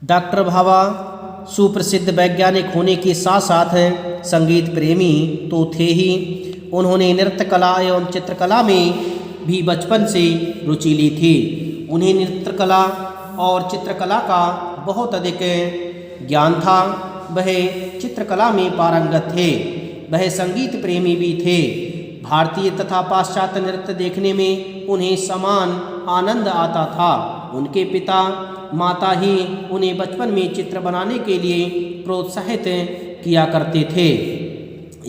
Doctor Bhabha सुप्रसिद्ध वैज्ञानिक होने के साथ साथ संगीत प्रेमी तो थे ही। उन्होंने नृत्य कला एवं चित्रकला में भी बचपन से रुचि ली थी। उन्हें नृत्य कला और चित्रकला का बहुत अधिक ज्ञान था। वह चित्रकला में पारंगत थे। वह संगीत प्रेमी भी थे। भारतीय तथा पाश्चात्य नृत्य देखने में उन्हें समान आनंद आता था। उनके पिता माता ही उन्हें बचपन में चित्र बनाने के लिए प्रोत्साहित किया करते थे।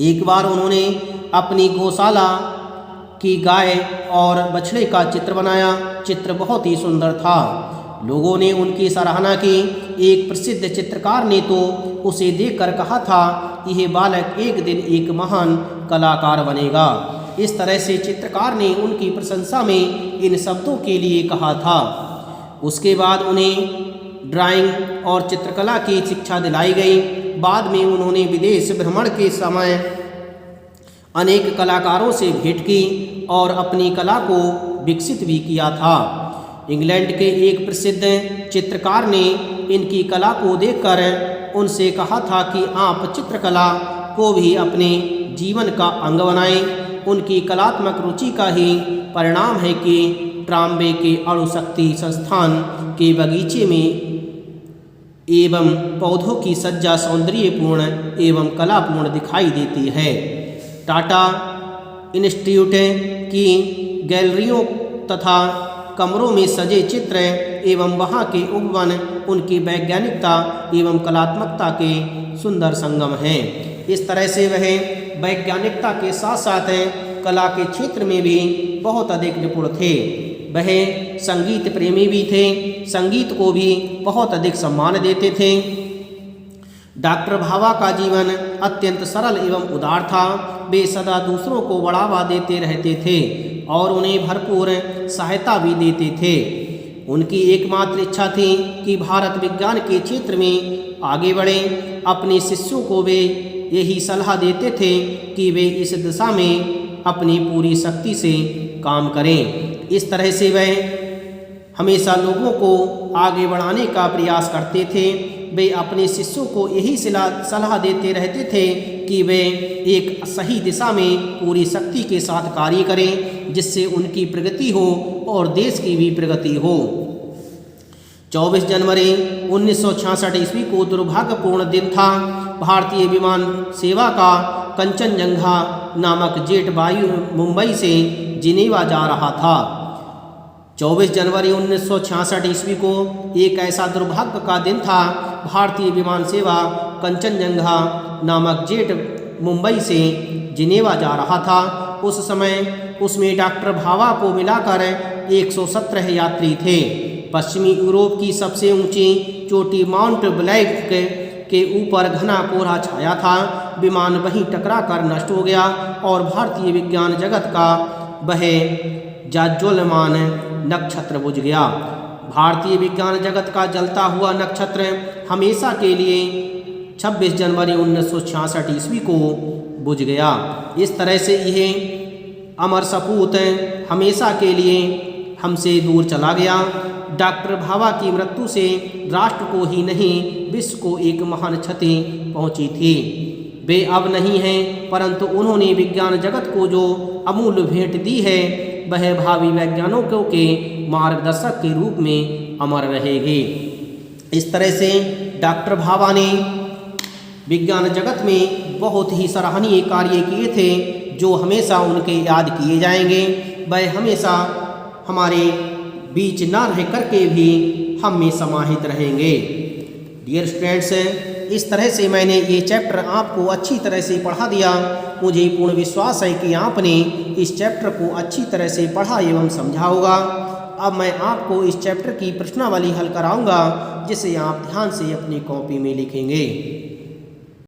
एक बार उन्होंने अपनी गौशाला की गाय और बछड़े का चित्र बनाया। चित्र बहुत ही सुंदर था। लोगों ने उनकी सराहना की। एक प्रसिद्ध चित्रकार ने तो उसे देखकर कहा था, यह बालक एक दिन एक महान कलाकार बनेगा। इस तरह से चित्रकार ने उनकी प्रशंसा में इन शब्दों के लिए कहा था। उसके बाद उन्हें ड्राइंग और चित्रकला की शिक्षा दिलाई गई। बाद में उन्होंने विदेश भ्रमण के समय अनेक कलाकारों से भेंट की और अपनी कला को विकसित भी किया था। इंग्लैंड के एक प्रसिद्ध चित्रकार ने इनकी कला को देखकर उनसे कहा था कि आप चित्रकला को भी अपने जीवन का अंग बनाएं। उनकी कलात्मक रुचि का ही परिणाम है कि ट्राम्बे के अणुशक्ति संस्थान के बगीचे में एवं पौधों की सज्जा सौंदर्यपूर्ण एवं कलापूर्ण दिखाई देती है। टाटा इंस्टीट्यूट की गैलरियों तथा कमरों में सजे चित्र एवं वहाँ के उपवन उनकी वैज्ञानिकता एवं कलात्मकता के सुंदर संगम हैं। इस तरह से वह वैज्ञानिकता के साथ साथ कला के क्षेत्र में भी बहुत अधिक निपुण थे। वह संगीत प्रेमी भी थे। संगीत को भी बहुत अधिक सम्मान देते थे। डॉक्टर भाभा का जीवन अत्यंत सरल एवं उदार था। वे सदा दूसरों को बढ़ावा देते रहते थे और उन्हें भरपूर सहायता भी देते थे। उनकी एकमात्र इच्छा थी कि भारत विज्ञान के क्षेत्र में आगे बढ़े। अपने शिष्यों को वे यही सलाह देते थे कि वे इस दिशा में अपनी पूरी शक्ति से काम करें। इस तरह से वह हमेशा लोगों को आगे बढ़ाने का प्रयास करते थे। वे अपने शिष्यों को यही सलाह देते रहते थे कि वे एक सही दिशा में पूरी शक्ति के साथ कार्य करें, जिससे उनकी प्रगति हो और देश की भी प्रगति हो। 24 जनवरी 1966 ईस्वी को दुर्भाग्यपूर्ण दिन था। भारतीय विमान सेवा का कंचनजंगा नामक जेट वायु मुंबई से जिनेवा जा रहा था। 24 जनवरी 1966 ईस्वी को एक ऐसा दुर्भाग्य का दिन था। भारतीय विमान सेवा कंचनजंगा नामक जेट मुंबई से जिनेवा जा रहा था। उस समय उसमें डॉक्टर भाभा को मिलाकर 117 यात्री थे। पश्चिमी यूरोप की सबसे ऊंची चोटी माउंट ब्लैक के ऊपर घना कोहरा छाया था। विमान वहीं टकरा कर नष्ट हो गया और भारतीय विज्ञान जगत का वह जाज्वल्यमान नक्षत्र बुझ गया। भारतीय विज्ञान जगत का जलता हुआ नक्षत्र हमेशा के लिए 26 जनवरी 1966 ईस्वी को बुझ गया। इस तरह से यह अमर सपूत हमेशा के लिए हमसे दूर चला गया। डॉक्टर भाभा की मृत्यु से राष्ट्र को ही नहीं, विश्व को एक महान क्षति पहुंची थी। वे अब नहीं हैं, परंतु उन्होंने विज्ञान जगत को जो अमूल्य भेंट दी है, वह भावी वैज्ञानिकों के मार्गदर्शक के रूप में अमर रहेगी। इस तरह से डॉक्टर भाभा ने विज्ञान जगत में बहुत ही सराहनीय कार्य किए थे, जो हमेशा उनके याद किए जाएंगे। वह हमेशा हमारे बीच न रह करके भी हम में समाहित रहेंगे। डियर स्टूडेंट्स, इस तरह से मैंने ये चैप्टर आपको अच्छी तरह से पढ़ा दिया। मुझे पूर्ण विश्वास है कि आपने इस चैप्टर को अच्छी तरह से पढ़ा एवं समझा होगा। अब मैं आपको इस चैप्टर की प्रश्नावली हल कराऊंगा, जिसे आप ध्यान से अपनी कॉपी में लिखेंगे।